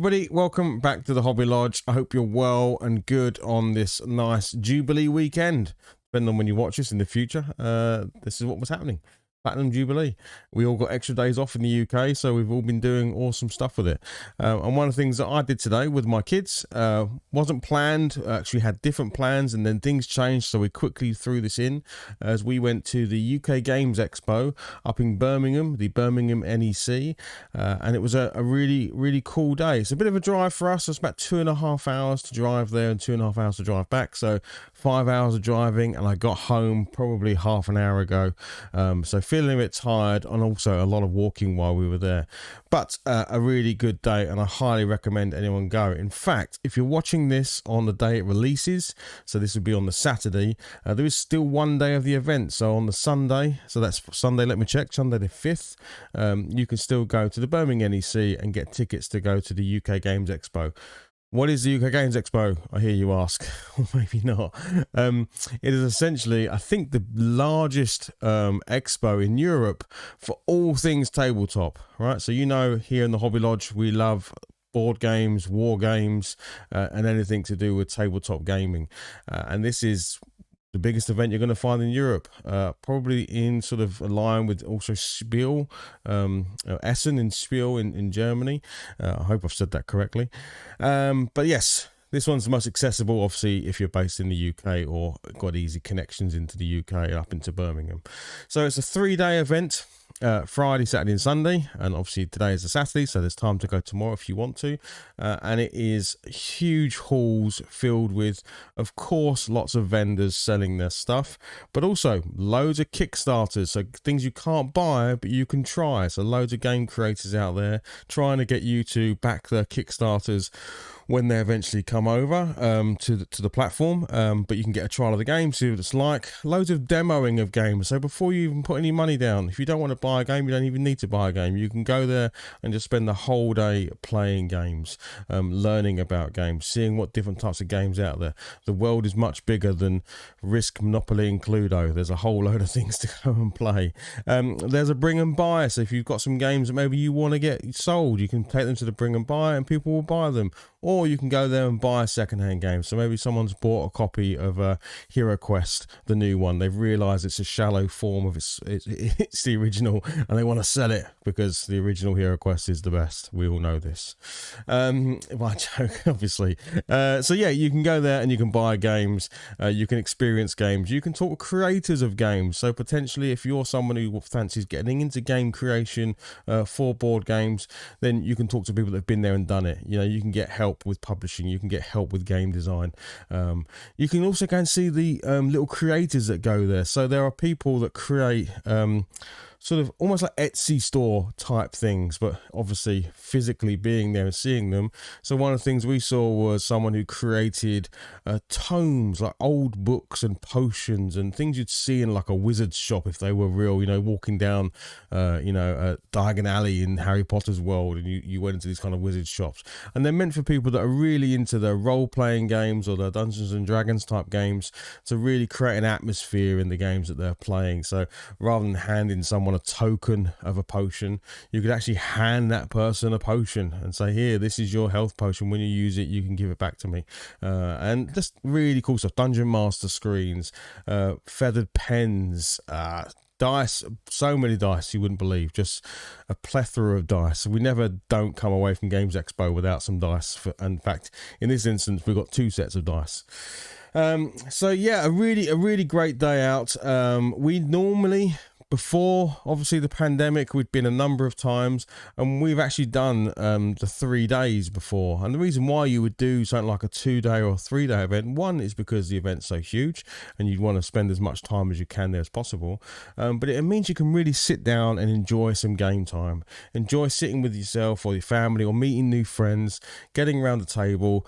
everybody, welcome back to the Hobby Lodge. I hope you're well and good on this nice Jubilee weekend. Depending on when you watch this in the future, this is what was happening. Platinum Jubilee. We all got extra days off in the UK, so we've all been doing awesome stuff with it. And one of the things that I did today with my kids wasn't planned. Actually had different plans, and then things changed, so we quickly threw this in as we went to the UK Games Expo up in Birmingham, the Birmingham NEC, and it was a really cool day. It's a bit of a drive for us. It's about 2.5 hours to drive there and 2.5 hours to drive back, so 5 hours of driving, and I got home probably half an hour ago. So feeling a bit tired, and also a lot of walking while we were there, but a really good day, and I highly recommend anyone go. In fact, if you're watching this on the day it releases, so this would be on the Saturday, there is still one day of the event. So on the Sunday, so that's Sunday, let me check, Sunday the 5th, you can still go to the Birmingham NEC and get tickets to go to the UK Games Expo. What is the UK Games Expo, I hear you ask, or maybe not. It is essentially, I think, the largest expo in Europe for all things tabletop, right? So, you know, here in the Hobby Lodge, we love board games, war games, and anything to do with tabletop gaming. And this is the biggest event you're going to find in Europe, probably in sort of a line with also Spiel, Essen in Spiel in Germany. I hope I've said that correctly. But yes, this one's the most accessible, obviously, if you're based in the UK or got easy connections into the UK up into Birmingham. So it's a 3-day event. Friday, Saturday and Sunday, and obviously today is a Saturday, so there's time to go tomorrow if you want to, and it is huge halls filled with, of course, lots of vendors selling their stuff, but also loads of Kickstarters, so things you can't buy but you can try. So loads of game creators out there trying to get you to back their Kickstarters when they eventually come over to the platform, but you can get a trial of the game, see what it's like. Loads of demoing of games, so before you even put any money down, if you don't want to buy a game, you don't even need to buy a game. You can go there and just spend the whole day playing games, learning about games, seeing what different types of games out there. The world is much bigger than Risk, Monopoly and Cluedo. There's a whole load of things to go and play. There's a bring and buy, so if you've got some games that maybe you want to get sold, you can take them to the bring and buy and people will buy them. Or you can go there and buy a second-hand game. So maybe someone's bought a copy of Hero Quest, the new one. They've realised it's a shallow form of it's the original, and they want to sell it because the original Hero Quest is the best. We all know this. Well, I joke, obviously. So yeah, you can go there and you can buy games. You can experience games. You can talk to creators of games. So potentially, if you're someone who fancies getting into game creation for board games, then you can talk to people that have been there and done it. You know, you can get help with publishing, you can get help with game design. You can also go and see the little creators that go there. So there are people that create sort of almost like Etsy store type things, but obviously physically being there and seeing them. So one of the things we saw was someone who created tomes, like old books and potions and things you'd see in like a wizard's shop if they were real, you know, walking down Diagon Alley in Harry Potter's world, and you went into these kind of wizard shops. And they're meant for people that are really into their role-playing games or their Dungeons and Dragons type games to really create an atmosphere in the games that they're playing. So rather than handing someone a token of a potion, you could actually hand that person a potion and say, here, this is your health potion. When you use it, you can give it back to me. And just really cool stuff. Dungeon Master screens, feathered pens, dice, so many dice you wouldn't believe, just a plethora of dice. We never don't come away from Games Expo without some dice. In fact, in this instance, we've got 2 sets of dice. So yeah, a really great day out. We normally, before obviously the pandemic, we'd been a number of times, and we've actually done the 3 days before. And the reason why you would do something like a 2-day or 3-day event, one is because the event's so huge and you'd want to spend as much time as you can there as possible, but it means you can really sit down and enjoy some game time, enjoy sitting with yourself or your family or meeting new friends, getting around the table,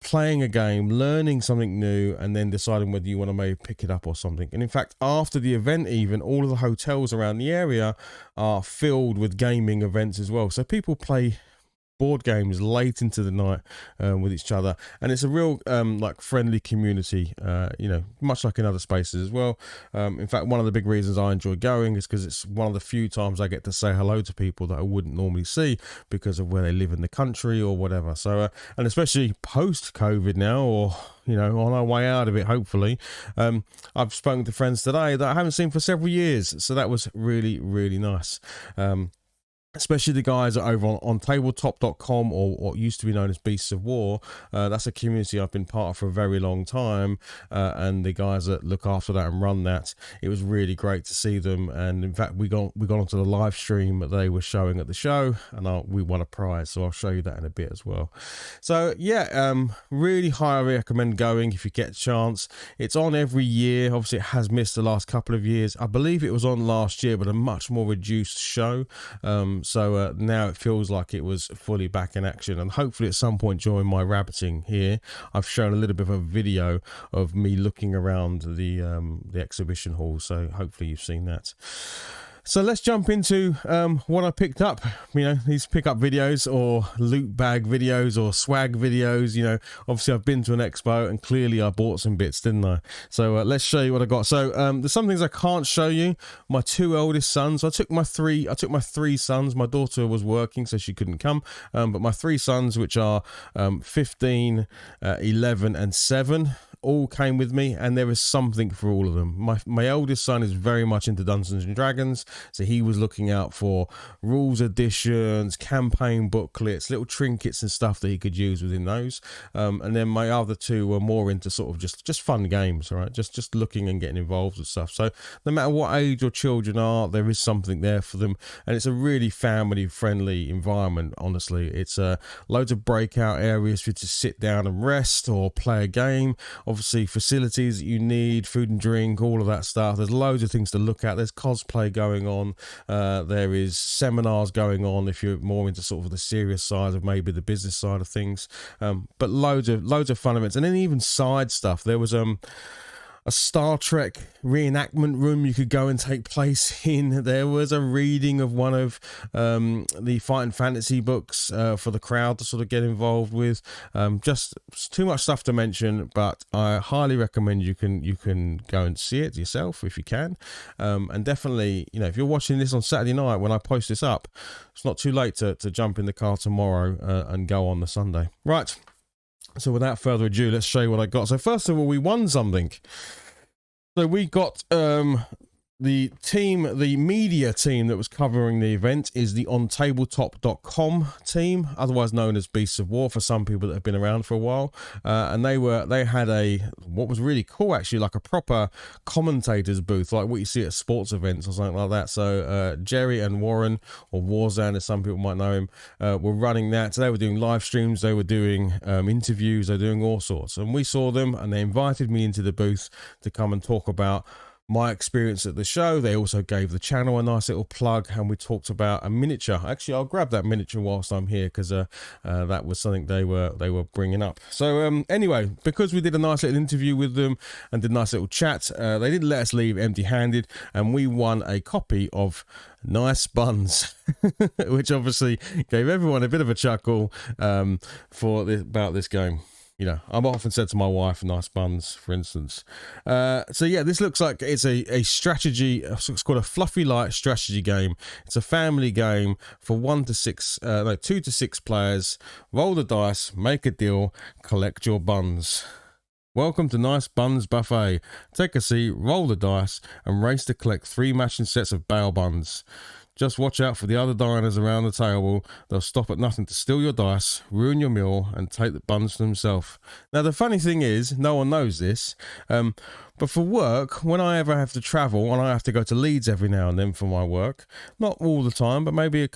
playing a game, learning something new, and then deciding whether you want to maybe pick it up or something. And in fact, after the event, even all of the hotels around the area are filled with gaming events as well. So people play board games late into the night with each other, and it's a real like friendly community, you know, much like in other spaces as well. In fact, one of the big reasons I enjoy going is because it's one of the few times I get to say hello to people that I wouldn't normally see because of where they live in the country or whatever. So and especially post COVID now, or you know, on our way out of it, hopefully. I've spoken to friends today that I haven't seen for several years, so that was really, really nice. Especially the guys over on tabletop.com, or what used to be known as Beasts of War. That's a community I've been part of for a very long time, and the guys that look after that and run that, it was really great to see them. And in fact, we got onto the live stream that they were showing at the show, and we won a prize, so I'll show you that in a bit as well. So yeah, really highly recommend going if you get a chance. It's on every year. Obviously it has missed the last couple of years. I believe it was on last year, but a much more reduced show. So now it feels like it was fully back in action, and hopefully at some point during my rabbiting here, I've shown a little bit of a video of me looking around the exhibition hall, so hopefully you've seen that. So let's jump into what I picked up. You know, these pickup videos or loot bag videos or swag videos. You know, obviously I've been to an expo and clearly I bought some bits, didn't I? So let's show you what I got. So there's some things I can't show you. My two eldest sons. I took my three sons. My daughter was working, so she couldn't come. But my three sons, which are 15, 11, and 7. All came with me, and there is something for all of them. My eldest son is very much into Dungeons and Dragons, so he was looking out for rules editions, campaign booklets, little trinkets and stuff that he could use within those. And then my other two were more into sort of just fun games, right? Just looking and getting involved with stuff. So no matter what age your children are, there is something there for them, and it's a really family-friendly environment. Honestly, it's loads of breakout areas for you to sit down and rest or play a game. Obviously facilities that you need, food and drink, all of that stuff. There's loads of things to look at. There's cosplay going on. There is seminars going on if you're more into sort of the serious side of maybe the business side of things. But loads of fun events, and then even side stuff. There was a Star Trek reenactment room you could go and take place in. There was a reading of one of the Fight and Fantasy books for the crowd to sort of get involved with. Just too much stuff to mention, but I highly recommend you can go and see it yourself if you can. And definitely, you know, if you're watching this on Saturday night when I post this up, it's not too late to jump in the car tomorrow and go on the Sunday. Right. So without further ado, let's show you what I got. So first of all, we won something. So we got the media team that was covering the event is the ontabletop.com team, otherwise known as Beasts of War for some people that have been around for a while. And they had what was really cool, actually, like a proper commentators booth, like what you see at sports events or something like that. So Jerry and Warren, or Warzan as some people might know him, were running that. So they were doing live streams, they were doing interviews, they were doing all sorts. And we saw them, and they invited me into the booth to come and talk about my experience at the show. They also gave the channel a nice little plug, and we talked about a miniature. Actually, I'll grab that miniature whilst I'm here, because that was something they were bringing up. So anyway, because we did a nice little interview with them and did a nice little chat, they didn't let us leave empty-handed, and we won a copy of Nice Buns, which obviously gave everyone a bit of a chuckle about this game. You know, I've often said to my wife, nice buns, for instance. So yeah, this looks like it's a strategy. It's called a Fluffy Light strategy game. It's a family game for 2 to 6 players. Roll the dice, make a deal, collect your buns. Welcome to Nice Buns Buffet. Take a seat, roll the dice, and race to collect 3 matching sets of bail buns. Just watch out for the other diners around the table. They'll stop at nothing to steal your dice, ruin your meal, and take the buns for themselves. Now, the funny thing is, no one knows this, but for work, when I ever have to travel, and I have to go to Leeds every now and then for my work, not all the time, but maybe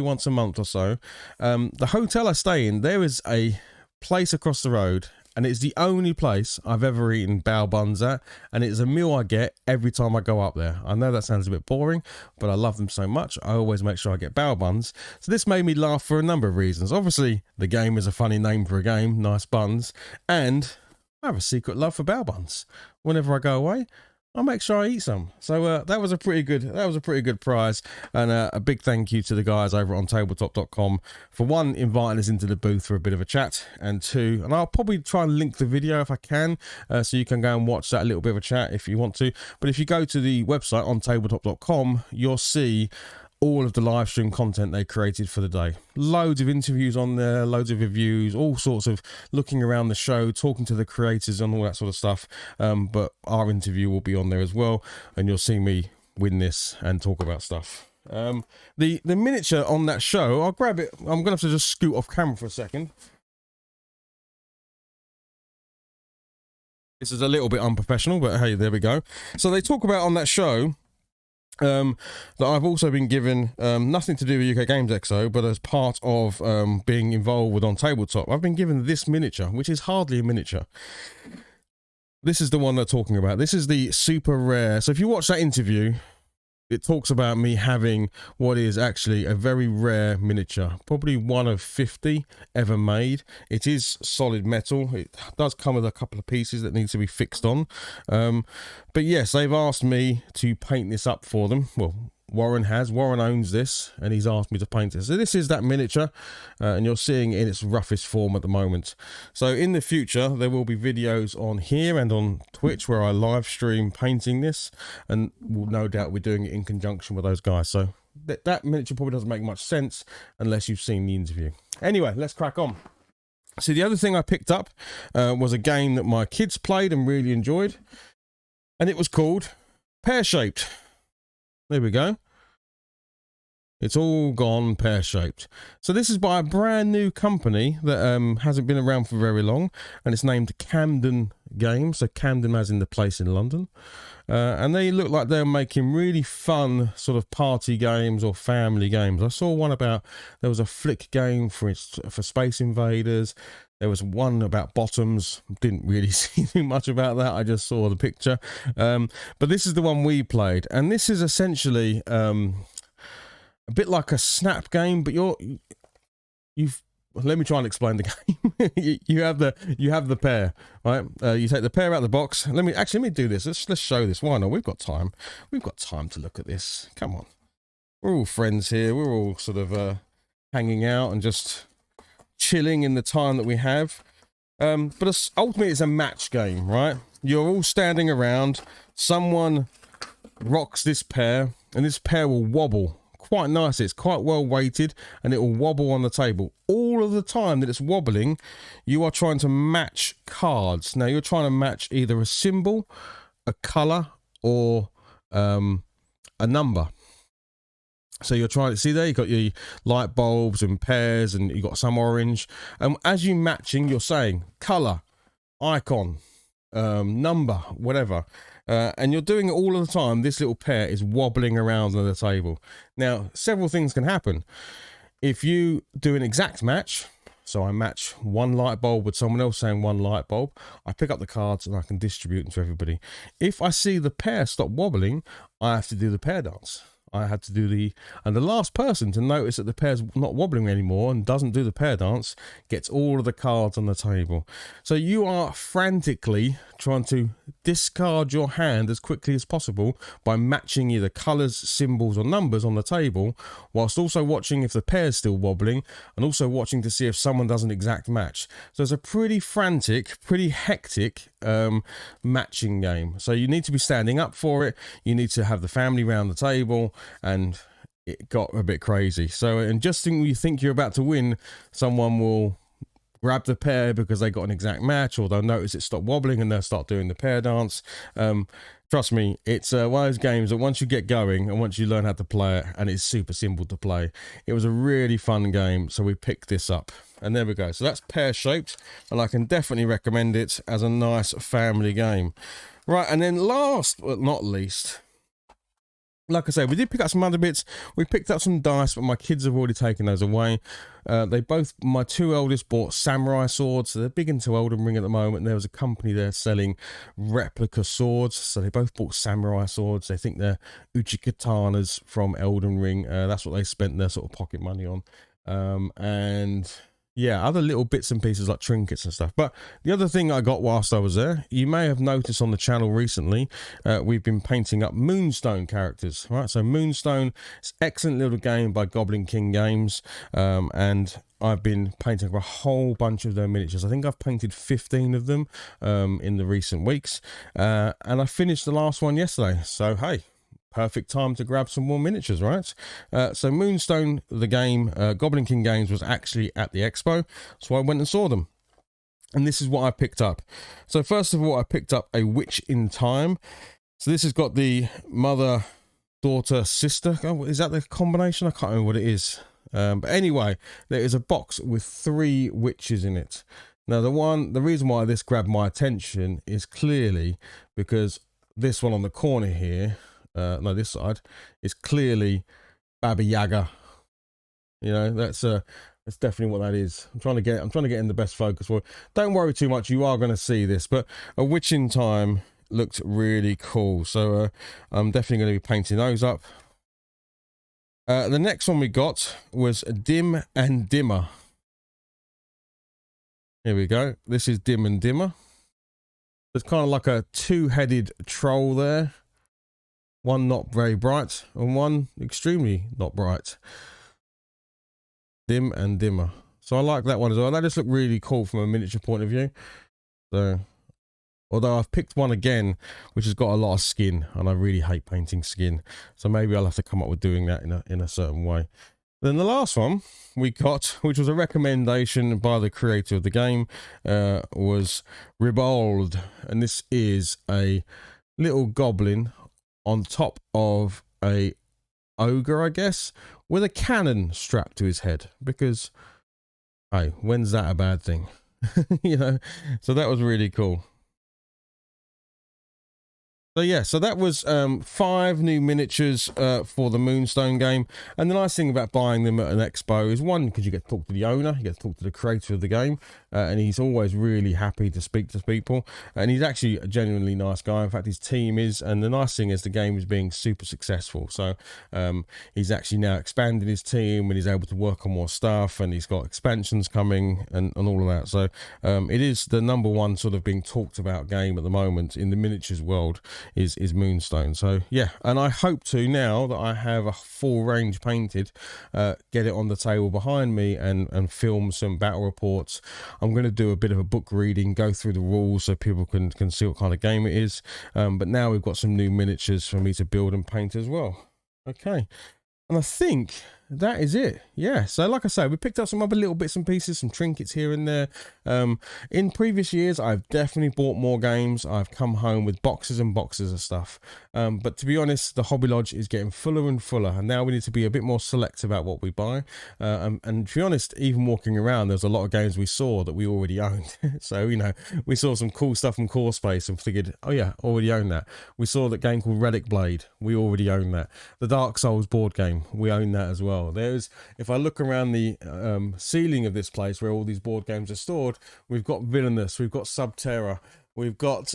once a month or so, the hotel I stay in, there is a place across the road, and it's the only place I've ever eaten bao buns at, and it's a meal I get every time I go up there. I know that sounds a bit boring, but I love them so much, I always make sure I get bao buns. So this made me laugh for a number of reasons. Obviously, the game is a funny name for a game, Nice Buns, and I have a secret love for bao buns. Whenever I go away, I'll make sure I eat some. So that was a pretty good prize, and a big thank you to the guys over on tabletop.com for one, inviting us into the booth for a bit of a chat, and two, and I'll probably try and link the video if I can, so you can go and watch that little bit of a chat if you want to. But if you go to the website on tabletop.com, you'll see all of the live stream content they created for the day. Loads of interviews on there, loads of reviews, all sorts of looking around the show, talking to the creators and all that sort of stuff. But our interview will be on there as well, and you'll see me win this and talk about stuff. The miniature on that show, I'll grab it. I'm gonna have to just scoot off camera for a second. This is a little bit unprofessional, but hey, there we go. So they talk about on that show that I've also been given, nothing to do with UK Games Expo, but as part of being involved with On Tabletop, I've been given this miniature, which is hardly a miniature. This is the one they're talking about. This is the super rare. So if you watch that interview, it talks about me having what is actually a very rare miniature, probably one of 50 ever made. It is solid metal. It does come with a couple of pieces that need to be fixed on. But yes, they've asked me to paint this up for them. Well, Warren owns this, and he's asked me to paint it. So this is that miniature, and you're seeing it in its roughest form at the moment. So in the future, there will be videos on here and on Twitch where I live stream painting this, and we'll no doubt we're doing it in conjunction with those guys. So that miniature probably doesn't make much sense unless you've seen the interview. Anyway, let's crack on. So the other thing I picked up was a game that my kids played and really enjoyed, and it was called Pear-Shaped. There we go. It's all gone pear-shaped. So this is by a brand new company that hasn't been around for very long, and it's named Camden Games. So Camden as in the place in London. And they look like they're making really fun sort of party games or family games. I saw one about, there was a flick game for Space Invaders. There was one about bottoms. Didn't really see too much about that. I just saw the picture. But this is the one we played. And this is essentially a bit like a snap game, but let me try and explain the game. you have the pear, right? You take the pear out of the box. Let me do this. Let's show this. Why not? We've got time. We've got time to look at this. Come on. We're all friends here. We're all sort of hanging out and just chilling in the time that we have. But ultimately it's a match game, right? You're all standing around. Someone rocks this pear, and this pear will wobble quite nicely. It's quite well weighted, and it will wobble on the table. All of the time that it's wobbling, you are trying to match cards. Now you're trying to match either a symbol, a color, or a number. So you're trying to see there, you've got your light bulbs and pears, and you've got some orange. And as you're matching, you're saying color, icon, number, whatever. And you're doing it all of the time. This little pear is wobbling around on the table. Now, several things can happen. If you do an exact match, so I match one light bulb with someone else saying one light bulb, I pick up the cards and I can distribute them to everybody. If I see the pear stop wobbling, I have to do the pear dance. I had to do and the last person to notice that the pair's not wobbling anymore and doesn't do the pair dance gets all of the cards on the table. So you are frantically trying to discard your hand as quickly as possible by matching either colours, symbols or numbers on the table, whilst also watching if the pair's still wobbling and also watching to see if someone does an exact match. So it's a pretty frantic, pretty hectic matching game. So you need to be standing up for it. You need to have the family round the table, and it got a bit crazy. So, and just when you think you're about to win, someone will grab the pair because they got an exact match, or they'll notice it stopped wobbling and they'll start doing the pair dance. Trust me, it's one of those games that once you get going and once you learn how to play it, and it's super simple to play, it was a really fun game. So we picked this up, and there we go. So that's Pear-Shaped, and I can definitely recommend it as a nice family game. Right, and then last but not least, like I say, we did pick up some other bits. We picked up some dice, but my kids have already taken those away. My two eldest bought samurai swords, so they're big into Elden Ring at the moment. There was a company there selling replica swords, so they both bought samurai swords. They think they're Uchikatanas from Elden Ring. That's what they spent their sort of pocket money on. And yeah, other little bits and pieces like trinkets and stuff. But the other thing I got whilst I was there, you may have noticed on the channel recently, we've been painting up Moonstone characters, right? So Moonstone, it's an excellent little game by UK Games, and I've been painting up a whole bunch of their miniatures. I think I've painted 15 of them in the recent weeks, and I finished the last one yesterday. So hey, perfect time to grab some more miniatures, right? So Moonstone, the game, Goblin King Games was actually at the expo, so I went and saw them. And this is what I picked up. So first of all, I picked up a Witch in Time. So this has got the mother, daughter, sister. Oh, is that the combination? I can't remember what it is. But anyway, there is a box with 3 witches in it. Now the reason why this grabbed my attention is clearly because this one on the corner here, no, this side is clearly Baba Yaga. You know, that's definitely what that is. I'm trying to get in the best focus for it. Don't worry too much, you are going to see this, but a Witch in Time looked really cool, so I'm definitely going to be painting those up. The next one we got was Dim and Dimmer. Here we go. This is Dim and Dimmer. It's kind of like a 2-headed troll there. One not very bright and one extremely not bright. Dim and Dimmer. So I like that one as well. That just looked really cool from a miniature point of view. So, although I've picked one again, which has got a lot of skin, and I really hate painting skin. So maybe I'll have to come up with doing that in a certain way. Then the last one we got, which was a recommendation by the creator of the game, was Ribald. And this is a little goblin on top of a ogre, I guess, with a cannon strapped to his head, because hey, when's that a bad thing? You know, so that was really cool. So yeah, so that was 5 new miniatures for the Moonstone game. And the nice thing about buying them at an expo is, one, because you get to talk to the owner, you get to talk to the creator of the game, and he's always really happy to speak to people. And he's actually a genuinely nice guy. In fact, his team is. And the nice thing is the game is being super successful. So he's actually now expanded his team, and he's able to work on more stuff, and he's got expansions coming and all of that. So it is the #1 sort of being talked about game at the moment in the miniatures world. Is Moonstone. So yeah, and I hope to, now that I have a full range painted, get it on the table behind me and film some battle reports. I'm going to do a bit of a book reading, go through the rules so people can see what kind of game it is, but now we've got some new miniatures for me to build and paint as well. Okay, and I think that is it. Yeah, so like I say, we picked up some other little bits and pieces, some trinkets here and there. In previous years, I've definitely bought more games. I've come home with boxes and boxes of stuff. But to be honest, the Hobby Lodge is getting fuller and fuller, and now we need to be a bit more selective about what we buy. And to be honest, even walking around, there's a lot of games we saw that we already owned. So, you know, we saw some cool stuff from Core Space and figured, oh yeah, already own that. We saw that game called Relic Blade. We already own that. The Dark Souls board game, we own that as well. There's, if I look around the ceiling of this place where all these board games are stored, we've got Villainous, we've got Subterra, we've got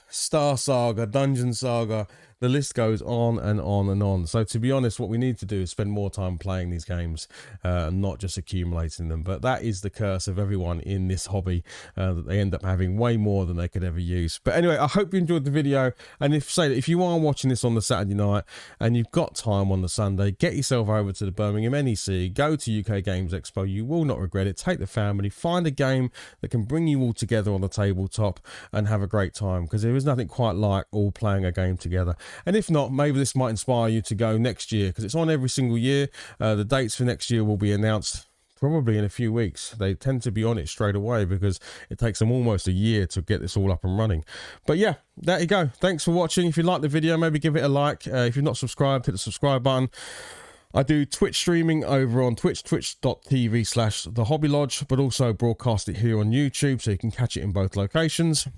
Star Saga, Dungeon Saga. The list goes on and on and on. So to be honest, what we need to do is spend more time playing these games and not just accumulating them. But that is the curse of everyone in this hobby, that they end up having way more than they could ever use. But anyway, I hope you enjoyed the video. And if you are watching this on the Saturday night and you've got time on the Sunday, get yourself over to the Birmingham NEC, go to UK Games Expo. You will not regret it. Take the family, find a game that can bring you all together on the tabletop and have a great time, because there is nothing quite like all playing a game together. And if not, maybe this might inspire you to go next year, because it's on every single year. The dates for next year will be announced probably in a few weeks. They tend to be on it straight away because it takes them almost a year to get this all up and running. But yeah, there you go. Thanks for watching. If you like the video, maybe give it a like. If you're not subscribed, hit the subscribe button. I do Twitch streaming over on twitch.tv/The Hobby Lodge, but also broadcast it here on YouTube, so you can catch it in both locations.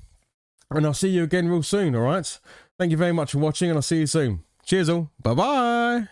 And I'll see you again real soon, all right? Thank you very much for watching, and I'll see you soon. Cheers all. Bye-bye.